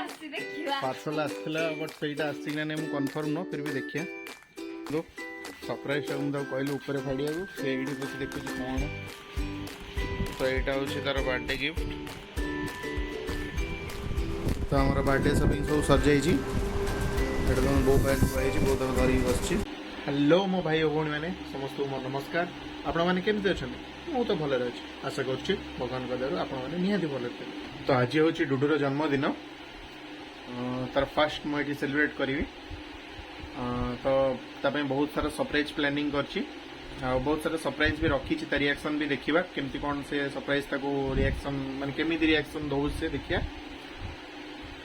Parcel आसला but सहीटा आसी ना नहीं कन्फर्म न फिर भी देखिए दो सरप्राइज मुझे कहली ऊपर फाड़िया से बस देखुँ कौन तो यहाँ हूँ तार बर्थडे गिफ्ट तो आम बर्थडे शॉपिंग सब सजाई तुम बो पाई बो तुम धरिक बस हेलो मो भाई भौणी मैंने समस्त मो नमस्कार आपण मैंने केमती अच्छा मु तो भलरे अच्छी आशा कर भगवान दयारू आपण निहाती भल थे तो आज हूँ डुडूर जन्मदिन तार फास्ट मुझे सेलिब्रेट करी तो ताप बहुत सारा सरप्राइज प्लानिंग करची बहुत सारा सरप्राइज भी रखी ता रिएक्शन भी देखा केमती कौन से सरप्राइज ताको रिएक्शन माने केमिति रिएक्शन दौ से देखिया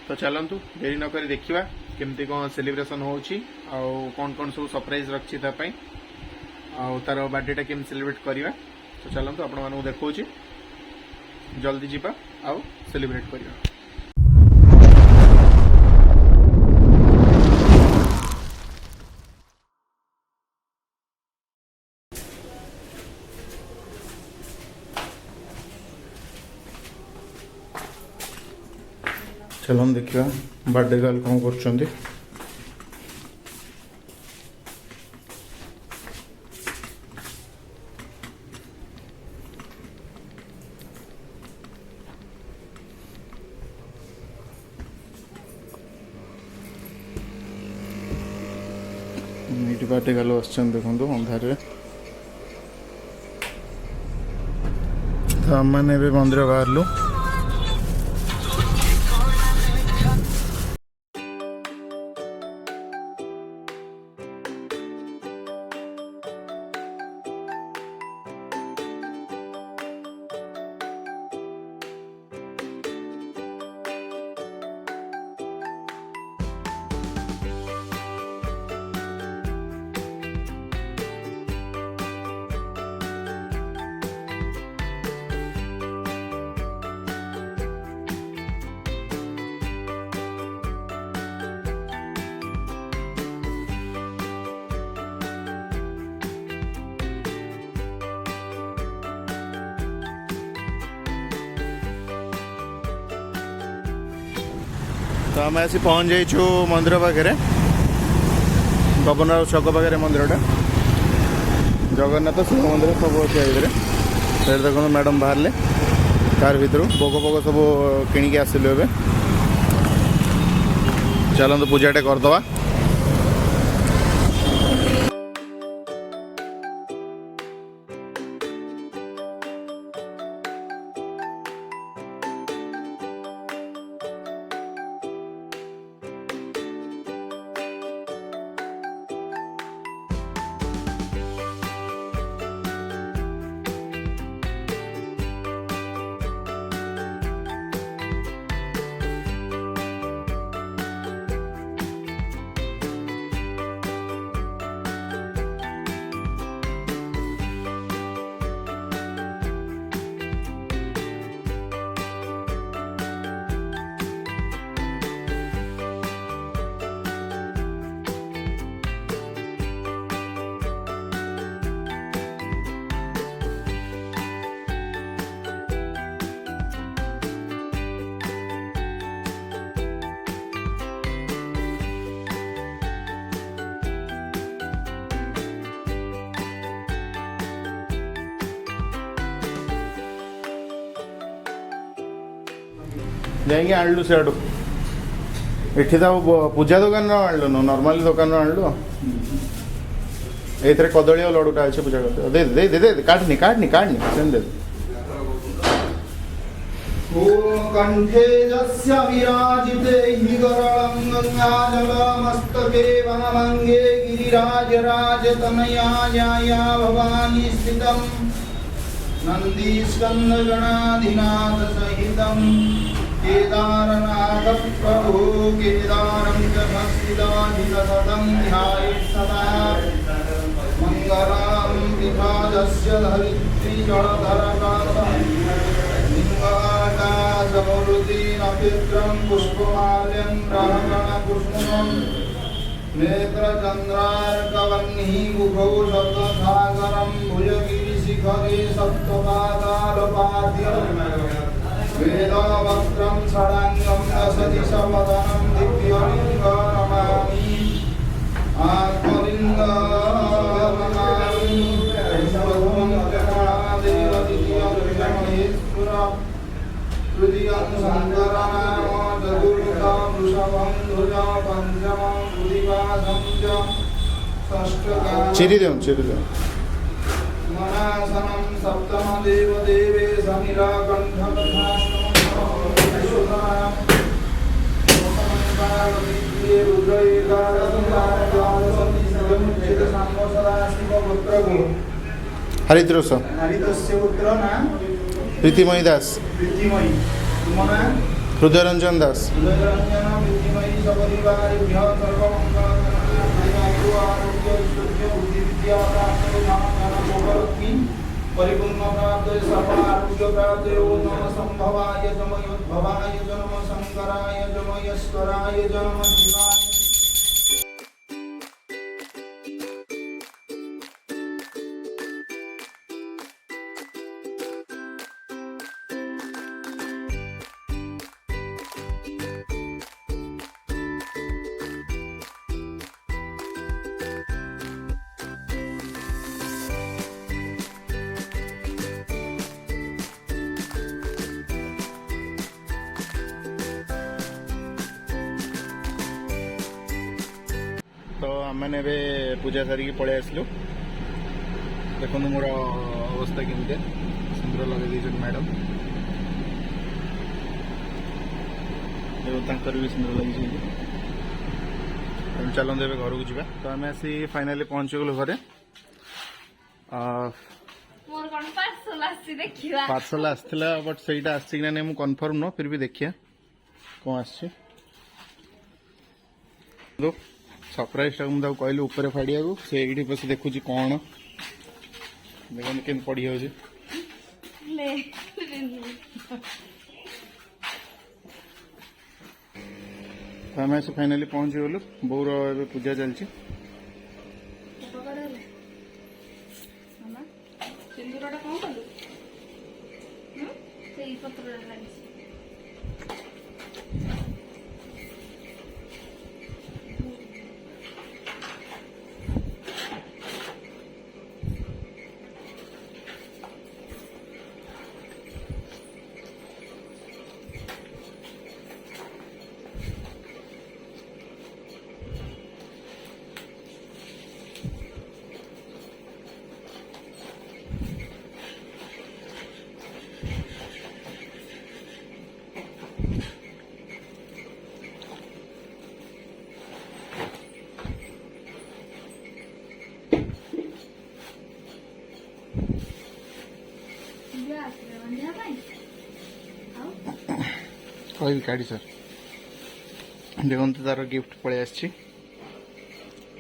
तो चलतु देरी नक देखा केमती कौन सेलिब्रेशन होची कौन कौन सब सरप्राइज रखी तार बर्थडेटा केम सेलिब्रेट करवा तो चलतु आपण मानू देखा जल्दी जीवा आउ सेलिब्रेट करवा चलो हम देखा बर्थडे गर्ल कौन कर बर्थडे गर्ल देखो अंधार तो आम मैंने मंदिर बाहर तो आम आसी पहुँच जाइछु मंदिर पाखे गवर्नर छक पाखे मंदिरटा जगन्नाथ शिव मंदिर सब अच्छे ये देखो मैडम बाहर कार भर भोग फोग सब किणिकी आसिलु ए चलते पूजाटे करदवा जाएंगे आणलु सेडू इठी तो पूजा दुकान आणलु नॉर्मली दुकान आणलु एथरे कदली और लड्डूटा अच्छे पूजा करते दे दे दे दे काटनी काटनी काटनी सेम दे ओम कंठे जस्य विराजिते हिगरलं गंगाजलमस्तके वनमंगे गिरिराज राजतनया भवानी स्थितं नंदीस्कंद गणाधिनाथ सहितं केदारनाथ प्रभु केदारं च भस्तिदाधिसतं ध्यायेत् सदा मंगलां विभाजस्य धरित्री जलधरकासं लिङ्गाकाशमूर्ति नक्षत्रं पुष्पमाल्यं ग्रहगणकुसुमं नेत्रचन्द्रार्कवर्णिः मुखौ सप्तसागरं भुजगिरिशिखरे सप्तपादालपाद्यं वेदवक्त्रं षडाङ्गं दशदिशमद चिरी देऊँ मनासनं सप्तम देव देवे हरिद्रोष हरितस्य पुत्र नाम प्रीतिमयी दास प्रीतिमयी तुम नाम हृदयरंजन दास हृदयरंजन प्रीतिमयी सपरिवारेभ्यः सर्वमंगलमांगल्ये आरोग्य ऐश्वर्य बुद्धि विद्या प्राप्त धन परिपूर्ण प्राप्त सर्व आरोग्य प्राप्त ओम नमः संभवाय जमयोद्भवाय जन्म शंकराय जमयस्वराय जन्म शिवाय तो आमने पूजा सारिकी पलि आसलु देखो मोर अवस्था केमती सुंदर लगे मैडम भी सुंदर लगी चलते ए घर को जा तो आम आसी फाइनाली पहुंची गलु घरे पार्सल आसला बट सहीटा आसना नहीं मुझे कन्फर्म न फिर भी देखिए कौन आस सरप्राइज टाक मुझे कहली ऊपर फाड़िया को से ये बस देखुच कौन देखते के पड़ी हो तो आम आस फाइनाली पहुंची गलु बोर पूजा चलती कह काढ़ी सर देखते तार गिफ्ट पलि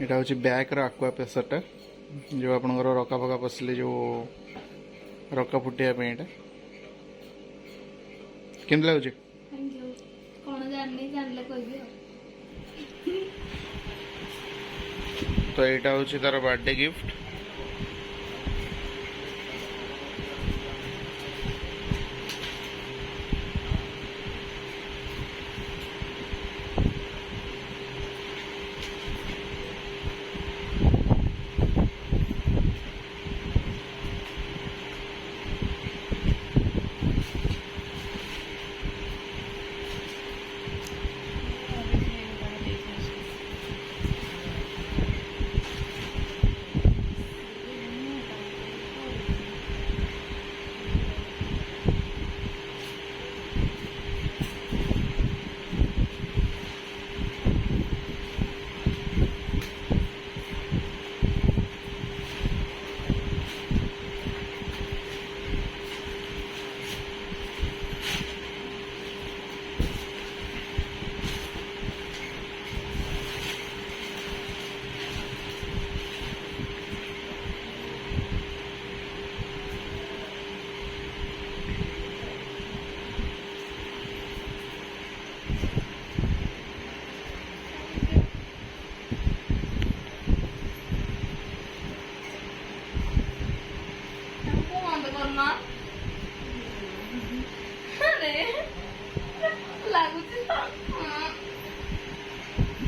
आटा हूँ बैक आक्वा प्रेसरटा जो आप रका फका पशिले जो रका फुटिया यहाँ केमती लगुच तो यहाँ हूँ तार बर्थडे गिफ्ट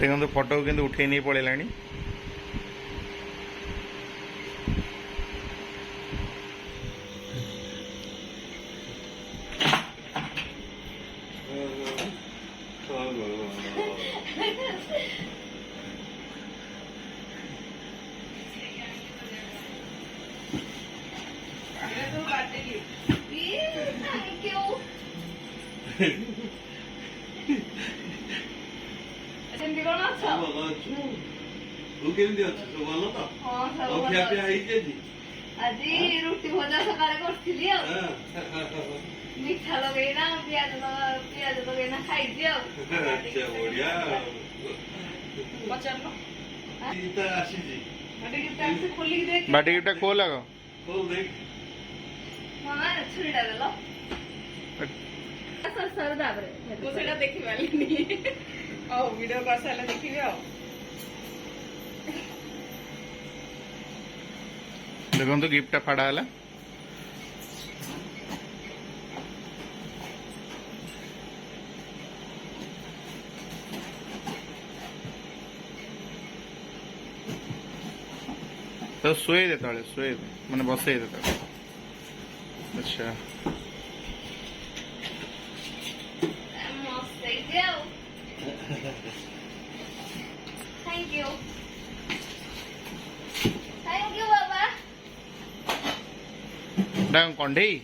देखो फोटो को उठे नहीं पड़ेगा କେମିତି କଣ ଅଛ? ଭଲ ଅଛୁ? ତୁ କେମିତି ଅଛୁ? ସବୁ ଭଲ ତ? ହଁ ସବୁ ଆଉ ଭଲ ଖିଆ ପିଆ ଅଛି। ହେଇଛି ଆଜି? ଆଜି ରୁଟି ଭଜା ସକାଳେ କରିଥିଲି ଆଉ ମିଠା ଲଗେଇନା ପିଆଜ ଲଗେଇନା ଖାଇଛି ଆଉ। ଆଚ୍ଛା ବଢିଆ ପଚାରୁନ ଗୀତା ଆସିଛି ଖୋଲିକି ଦେଖ ବାଟି ଗିଫ୍ଟ ଖୋଲ ଆଗ। ହଉ ଦେଖ ମାମା ଛୁରୀଟା ଦେଲ ସର ତାପରେ ମୁଁ ସେଇଟା ଦେଖିପାରିଲିନି ହଉ ଭିଡିଓ କରିସାରିଲେ ଦେଖିବି ଆଉ ଦେଖନ୍ତୁ ଗିଫ୍ଟଟା ଫାଡ଼ା ହେଲା। तो ଶୁଏଇ ଦେ ତଳେ ଶୁଏଇ ଦେ ମାନେ ବସେଇ ଦେ ତଳେ। ଆଚ୍ଛା ମସ୍ତ ହେଇଛି ଆଉ ଥ୍ୟାଙ୍କ ୟୁ ବାବା। ଏଟା କଣ୍ଢେଇ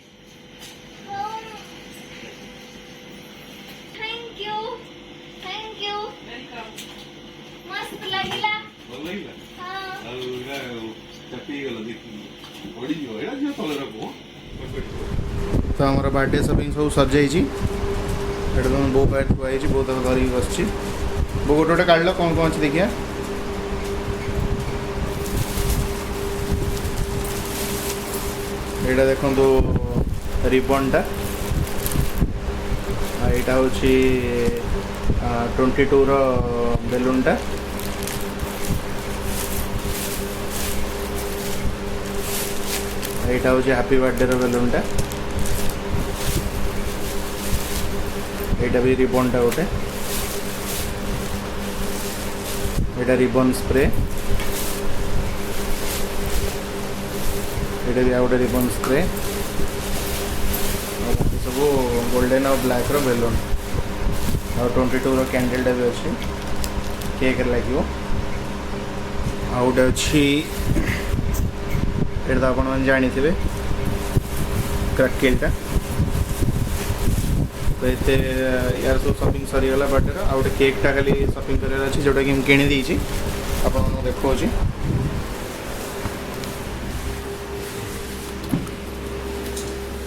ଥ୍ୟାଙ୍କ ୟୁ ମସ୍ତ ଲାଗିଲା। ଭଲ ଲାଗିଲା ହଁ ଆଉ ଏଇଟା ଚାପି ହେଇଗଲା ଦେଖିକି ପଡ଼ିଯିବ ଏଇଟା ଝିଅ ତଳେ ରଖୁ ତ ଆମର ବାର୍ଥଡେ ସପିଂ ସବୁ ସରିଯାଇଛି। ଏଇଟା ତମ ବୋଉ ପାଖରେ ଥୁଆ ହେଇଛି, ବୋଉ ତାକୁ ଧରିକି ବସିଛି। ବୋଉ ଗୋଟେ ଗୋଟେ କାଢ଼ିଲ କ'ଣ କ'ଣ ଅଛି ଦେଖିବା। ଏଇଟା ଦେଖନ୍ତୁ ରିବନ୍ଟା, ଆଉ ଏଇଟା ହେଉଛି 22ର ବେଲୁନ୍ଟା। এইটা হচ্ছে হ্যাপি বার্থডের বেলুনটা। এইটা भी রিবনটা ওঠে। এটা রিবন স্প্রে। এটা भी आउट रिबन स्प्रे। सब गोल्डन और ब्लैक रो बेलून और 22 रो कैंडलटा भी अच्छी केक लगे आउट अच्छी। এটা তো আপনারা জানিଥିବେ କ୍ରାକେଲଟା। ତ ଏତେ ୟାର ସବୁ ସପିଂ ସରିଗଲା ବାର୍ଥଡେର। ଆଉ ଗୋଟେ କେକ୍ଟା ଖାଲି ସପିଂ କରିବାର ଅଛି ଯେଉଁଟାକି ମୁଁ କିଣି ଦେଇଛି, ଆପଣମାନଙ୍କୁ ଦେଖାଉଛି।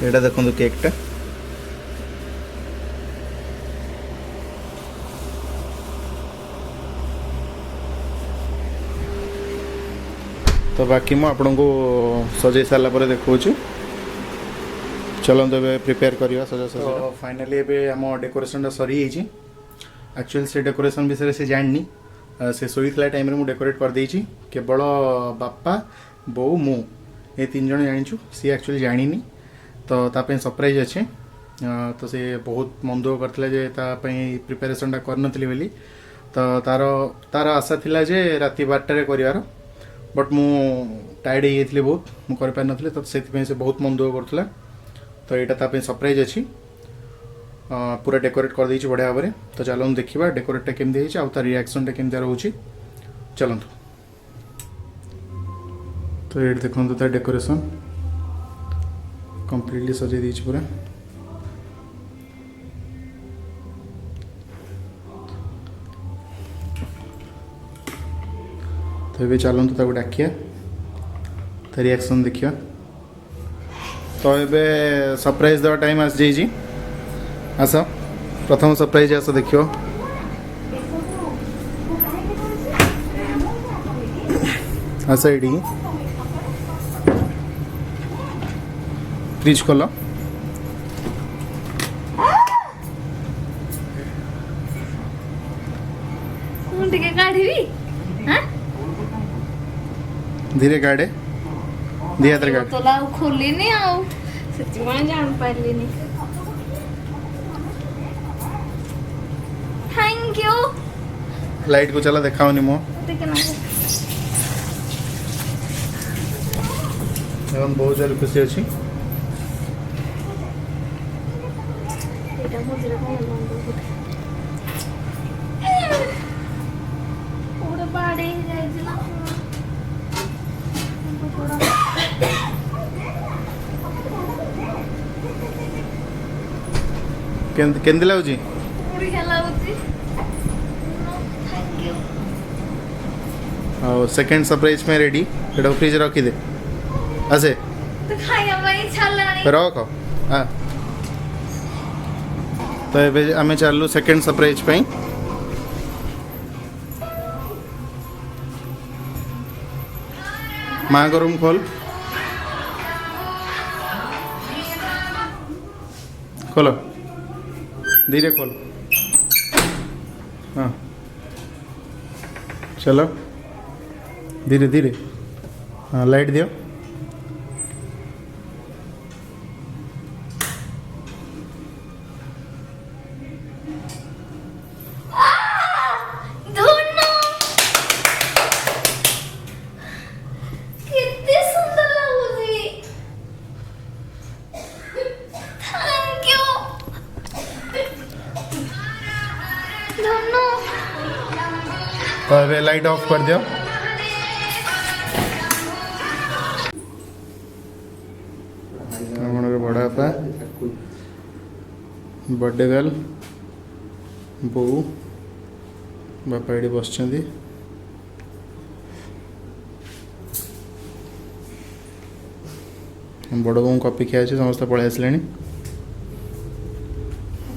ଏଇଟା ଦେଖନ୍ତୁ କେକ୍ଟା। तो बाकी मुझे आपन को सजे सारा पर देखा चलते ए प्रिपेयर करवा सजा सजा। तो फाइनाली एबे आम डेकोरेशन सरी एक्चुअली से डेकोरेशन विषय से जाननी से शोला टाइम मुझे डेकोरेट कर देछि। केवल बापा बो मु ये 3 जन जानी सी एक्चुअली जानी तो ताप सरप्राइज अच्छे। तो से बहुत मन दुख करता जे प्रिपेरेसन कर नी बोली। तो तार तार आशा थिला जे राति 12 करार बट मु टायर्ड हो जाइए बहुत मुझे कर नी तो से बहुत मन दुख करूला। तो यहाँ ताप सरप्राइज अच्छी पूरा डेकोरेट कर देछि बढ़िया भाव में। तो चलो देखा डेकोरेटा केमती है आउ तार रिएक्शनटा केमती रोचे चलतु। तो ये देखो तार डेकोरेशन कंप्लीटली सजे देछि पूरा। तो ये चलतु ताको डाकिया तो रिएक्शन देखिया। तो ये सरप्राइज देवा टाइम आस जाइए। आस प्रथम सरप्राइज आस देखियो। आस ये फ्रिज खोल। धीरे गाड़े दिया तर गाड़े तोला खोलिनी आउ ସେଥିପାଇଁ ଜାଣି ପାରିଲିନି। थैंक यू लाइट को चला देखाओनी मो ଟିକେ ନା एवं बहुत जोर खुशी अच्छी। ଏଇଟା ମଝିରେ କଣ ଗୋଟେ ବାଡେଇ ଯାଇଛି ନା केंदी लागुची ବଢିଆ ଲାଗୁଛି। थैंक यू ଆଉ ସେକେଣ୍ଡ ସରପ୍ରାଇଜ୍ ପାଇଁ ରେଡ଼ି ଏଟାକୁ ଫ୍ରିଜ୍ ରଖିଦେ ଆସେ तो खाया भाई छालानी ରଖ ହଁ ତ ଏବେ ଆମେ ଚାଲିଲୁ ସେକେଣ୍ଡ ସରପ୍ରାଇଜ୍ ପାଇଁ ମାଆଙ୍କ ରୁମ୍ ଖୋଲ खोल धीरे खोल हाँ चलो धीरे धीरे हाँ लाइट दियो दोनों कितने सुंदर लगुची थैंक यू दोनों तो अब लाइट ऑफ कर दियो ଆମର ବଡ଼ ବାପା ବର୍ଥଡେ ଗାର୍ଲ ବୋଉ ବାପା ଏଠି ବସିଛନ୍ତି ବଡ଼ ବୋଉଙ୍କ ଅପେକ୍ଷା ଅଛି ସମସ୍ତେ ପଳେଇ ଆସିଲେଣି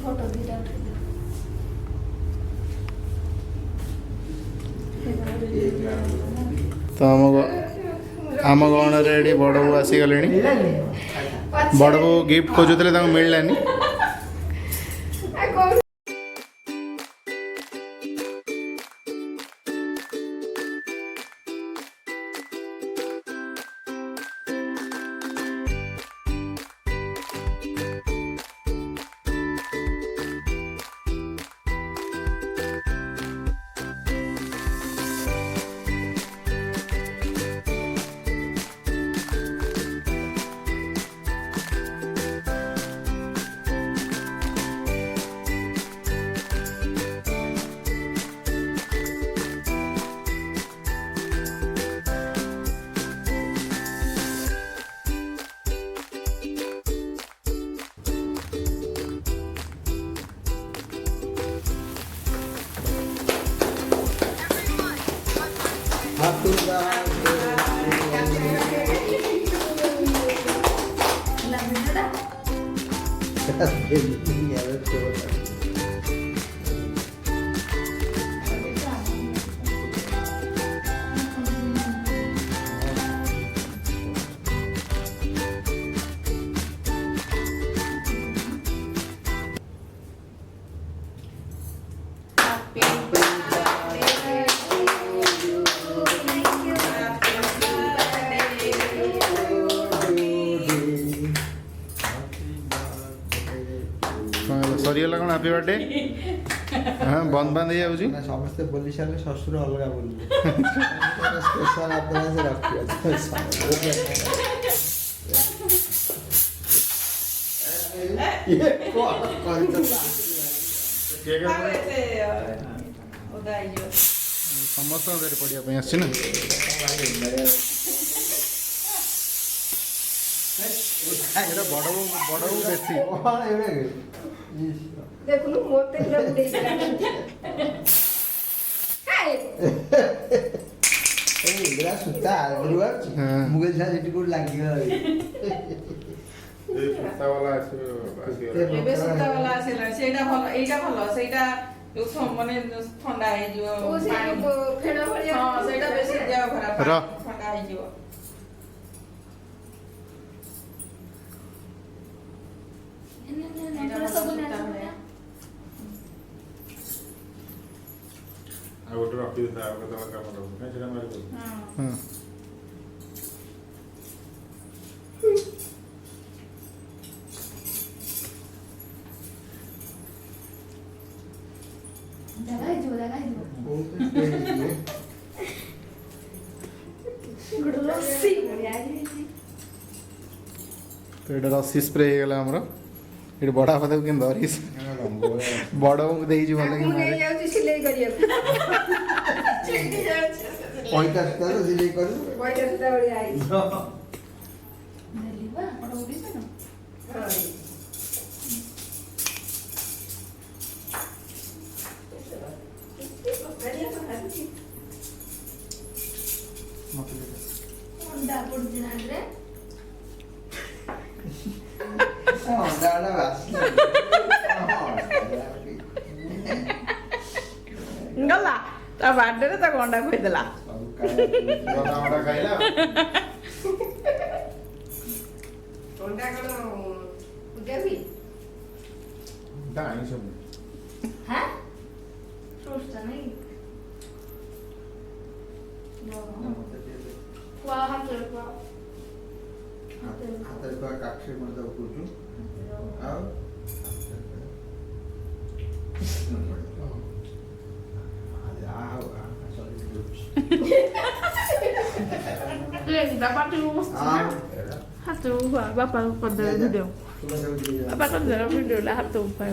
फोटो दिला ତ ଆମ ଗହଣରେ ଏଠି ବଡ଼ ବୋଉ ଆସିଗଲେଣି ବଡ଼ ବୋଉ ଗିଫ୍ଟ ଖୋଜୁଥିଲେ ତାଙ୍କୁ ମିଳିଲାନି ସରିଗଲା କ'ଣ ହାପି ବାର୍ଥଡେ ହଁ ବନ୍ଦ ବାନ୍ଦ ହେଇଯାଉଛି ନା ସମସ୍ତେ ବୋଲି ସାରିଲେ ଶ୍ୱଶୁର ଅଲଗା ବୋଲିଲେ ସ୍ପେଶାଲ ଆପଣଙ୍କ ରଖିବା ସମସ୍ତଙ୍କ ଧରି ପଡ଼ିବା ପାଇଁ ଆସିଛି ନା ଏଇଟା ବଡ଼ ବୋଉ ବେଶୀ ଦେଖୁନୁ ମୋତେ ଏଇଗୁଡ଼ା ସୂତା ଆଗରୁ ଅଛି ମୁଁ କହିଲି ସାର୍ ସେଠି କୋଉଠି ଲାଗିଗଲା ଏବେ ସୂତା ବାଲା ଆସିଲାଣି ସେଇଟା ଭଲ ଏଇଟା ଭଲ ସେଇଟା ଯୋଉ ମାନେ ଥଣ୍ଡା ହେଇଯିବ ଫେଣ ଭଳିଆ ହଁ ସେଇଟା ବେଶୀ ଦେହ ଖରାପ ଥଣ୍ଡା ହେଇଯିବ ଆଉ ଗୋଟେ ରଖିଦେଇଥା ଆଉ କେତେବେଳେ କାମ ଦବ ନାଇଁ ସେଟା ମାରିବ ହଁ ତ ଏଇଟା ରସି ସ୍ପ୍ରେ ହେଇଗଲା ଆମର ଏଠି ବଡ଼ ବାପା ତାକୁ କେମିତି ଧରିଛି ବଡ଼ ବୋଉଙ୍କୁ ଦେଇଛି ଭଲ କି ମାରେ ଯାଉଛି ସିଲେଇ କରିବାକୁ ପଇଁଟା ସୂତାରେ ସିଲେଇ କରିବୁ ପଇସା ସୂତା ଭଳିଆ ହେଇଛି ପଡୁଛି ନା ରେ ଅଣ୍ଡାଟା ବାସିଲା। ଗଲା ତା ବାର୍ଥଡେରେ ତାକୁ ଅଣ୍ଡା ଖୋଇଦେଲା। ସବୁ ଖାଇବା ଅଣ୍ଡା ଖାଇଲା ଅଣ୍ଡା କଣ ପୂଜା ହୁଏ? ଅଣ୍ଡା ଆଣିଛ হ্যাঁ ফ্রুটসটা নেই খোয়া হাতে খোয়া ହାତରେ କୁଆ କାଠି ମତେ ତାକୁ କହୁଛୁ ଆଉ ଯାହା ହଉ বাবা তুই বসছিস না হাতে খোয়া বাবা করে ভিডিও বাবা করে ভিডিও লা হাতে খোয়া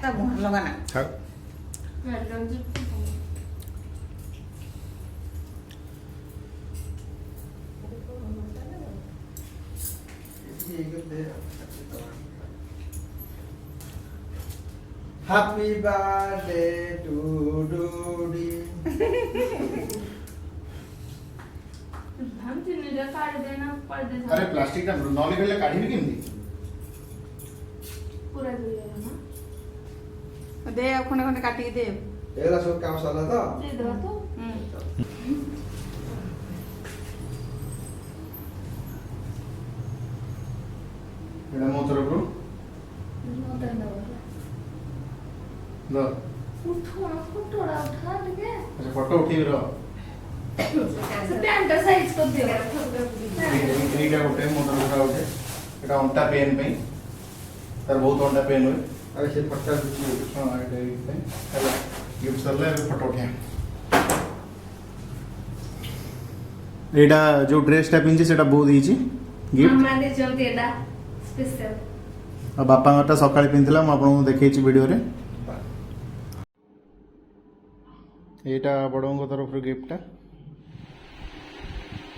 ତା ମୁହଁ ଲଗାନା। Happy birthday to Dodi. हम तीन ने काट देना पड़ दे अरे प्लास्टिक टा न निकले काढी भी केमती पूरा दे ना ଦେ ଆଉ ଖଣ୍ଡେ ଖଣ୍ଡେ କାଟିକି ଦେ। ଏଗୁଡ଼ା ସବୁ କାମ ସରିଲା ତ? दे दो तो ଏଟା ମୋ ତରଫରୁ मत ना ଦ उठो उठा ठीक है ଆଚ୍ଛା ଫଟୋ ଉଠେଇବି ର पैंट साइज कर दियो ଏଇଟା ଗୋଟେ ମୋ ତରଫରୁ ଗୋଟେ ଏଟା ଅଣ୍ଟା ପେନ୍ ପାଇଁ ତାର ବହୁତ ଅଣ୍ଟା ପେନ୍ ହୁଏ ଆଉ ସେ ଫଟୋ କିଛି ହଁ ଏଇଟା ଏଇଥିପାଇଁ ହେଲା ଗିଫ୍ଟ ସରିଲା ଏବେ ଫଟୋ ଉଠେଇବା ଏଇଟା ଯୋଉ ଡ୍ରେସଟା ପିନ୍ଧିଛି ସେଟା ବୋଉ ଦେଇଛି ଗିଫ୍ଟ मामा दे जल्दी एडा स्पेशल ଆଉ ବାପାଙ୍କଟା ସକାଳେ ପିନ୍ଧିଥିଲା ମୁଁ ଆପଣଙ୍କୁ ଦେଖେଇଛି ଭିଡ଼ିଓରେ ଏଇଟା ବଡ଼ଙ୍କ ତରଫରୁ ଗିଫ୍ଟଟା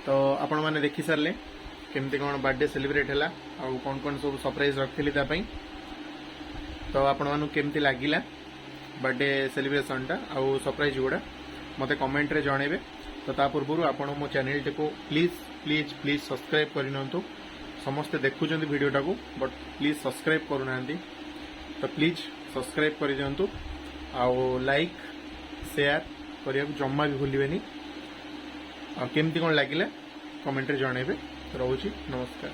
ତ ଆପଣମାନେ ଦେଖି ସାରିଲେ କେମିତି କ'ଣ ବାର୍ଥଡେ ସେଲିବ୍ରେଟ୍ ହେଲା ଆଉ କ'ଣ କ'ଣ ସବୁ ସରପ୍ରାଇଜ୍ ରଖିଥିଲି ତା ପାଇଁ ତ ଆପଣମାନଙ୍କୁ କେମିତି ଲାଗିଲା ବାର୍ଥଡେ ସେଲିବ୍ରେସନ୍ଟା ଆଉ ସରପ୍ରାଇଜ୍ ଗୁଡ଼ା ମୋତେ କମେଣ୍ଟରେ ଜଣାଇବେ ତ ତା ପୂର୍ବରୁ ଆପଣ ମୋ ଚ୍ୟାନେଲଟିକୁ ପ୍ଲିଜ୍ ପ୍ଲିଜ୍ ପ୍ଲିଜ୍ ସବସ୍କ୍ରାଇବ୍ କରିନିଅନ୍ତୁ ସମସ୍ତେ ଦେଖୁଛନ୍ତି ଭିଡ଼ିଓଟାକୁ ବଟ୍ ପ୍ଲିଜ୍ ସବସ୍କ୍ରାଇବ୍ କରୁନାହାନ୍ତି ତ ପ୍ଲିଜ୍ ସବସ୍କ୍ରାଇବ୍ କରିଦିଅନ୍ତୁ ଆଉ ଲାଇକ୍ ସେୟାର କରିବାକୁ ଜମା ବି ଭୁଲିବେନି ଆଉ କେମିତି କ'ଣ ଲାଗିଲା କମେଣ୍ଟରେ ଜଣାଇବେ ରହୁଛି ନମସ୍କାର।